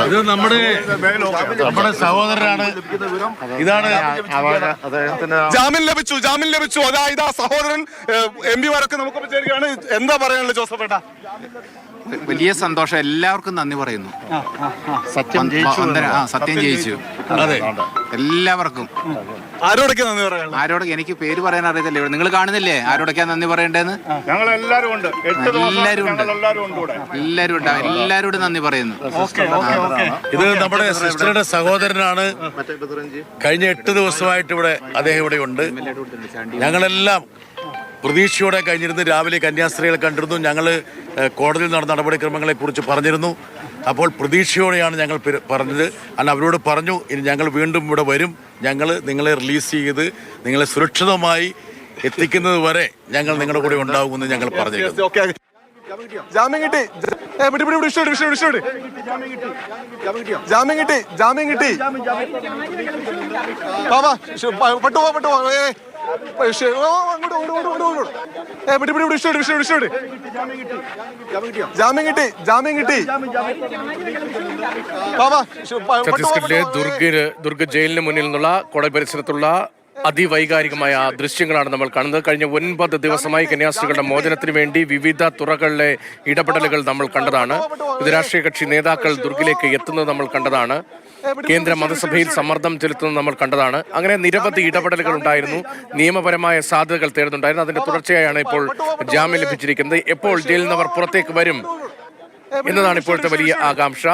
ഇത് നമ്മുടെ സഹോദരനാണ്. ഇതാണ് ജാമ്യം ലഭിച്ചു. അതായത് ആ സഹോദരൻ MP മാരൊക്കെ നമുക്ക് ചേരുകയാണ്. എന്താ പറയാനുള്ളത് ജോസഫ് ഏട്ടാ? വലിയ സന്തോഷം, എല്ലാവർക്കും നന്ദി പറയുന്നു. സത്യം ജയിച്ചു. അതെ, എല്ലാവർക്കും. ആരോടൊക്കെ നന്ദി പറയാനുള്ളത്? ആരോടൊക്കെ എനിക്ക് പേര് പറയാൻ അറിയത്തില്ല. നിങ്ങൾ കാണുന്നില്ലേ ആരോടൊക്കെയാ നന്ദി പറയേണ്ടതെന്ന്? എല്ലാവരോടും നന്ദി പറയുന്നു. ഇത് നമ്മുടെ സിസ്റ്ററുടെ സഹോദരനാണ്. കഴിഞ്ഞ 8 ദിവസമായിട്ട് അദ്ദേഹം ഇവിടെ ഉണ്ട്. ഞങ്ങളെല്ലാം പ്രതീക്ഷയോടെ കഴിഞ്ഞിരുന്നു. രാവിലെ കന്യാസ്ത്രീകളെ കണ്ടിരുന്നു. ഞങ്ങൾ കോടതിയിൽ നടന്ന നടപടിക്രമങ്ങളെ കുറിച്ച് പറഞ്ഞിരുന്നു. അപ്പോൾ പ്രതീക്ഷയോടെയാണ് ഞങ്ങൾ പറഞ്ഞത്. അല്ല, അവരോട് പറഞ്ഞു, ഇനി ഞങ്ങൾ വീണ്ടും ഇവിടെ വരും. ഞങ്ങൾ നിങ്ങളെ റിലീസ് ചെയ്ത് നിങ്ങളെ സുരക്ഷിതമായി എത്തിക്കുന്നത് വരെ ഞങ്ങൾ നിങ്ങളുടെ കൂടെ ഉണ്ടാകുമെന്ന് ഞങ്ങൾ പറഞ്ഞിരുന്നു. ജാമ്യം കിട്ടി. ഛത്തീസ്ഗഡിലെ ദുർഗ് ജയിലിന് മുന്നിൽ നിന്നുള്ള കോടതി പരിസരത്തുള്ള അതിവൈകാരികമായ ദൃശ്യങ്ങളാണ് നമ്മൾ കാണുന്നത്. കഴിഞ്ഞ 9 ദിവസമായി കന്യാസ്ത്രീകളുടെ മോചനത്തിന് വേണ്ടി വിവിധ തുറകളിലെ ഇടപെടലുകൾ നമ്മൾ കണ്ടതാണ്. ഇത് രാഷ്ട്രീയ കക്ഷി നേതാക്കൾ ദുർഗിലേക്ക് എത്തുന്നത് നമ്മൾ കണ്ടതാണ്. കേന്ദ്ര മന്ത്രിസഭയിൽ സമ്മർദ്ദം ചെലുത്തുന്നത് നമ്മൾ കണ്ടതാണ്. അങ്ങനെ നിരവധി ഇടപെടലുകൾ ഉണ്ടായിരുന്നു. നിയമപരമായ സാധ്യതകൾ തേടുന്നുണ്ടായിരുന്നു. അതിന്റെ തുടർച്ചയായാണ് ഇപ്പോൾ ജാമ്യം ലഭിച്ചിരിക്കുന്നത്. എപ്പോൾ ജയിലിൽ നിന്നവർ പുറത്തേക്ക് വരും എന്നതാണ് ഇപ്പോഴത്തെ വലിയ ആകാംക്ഷ.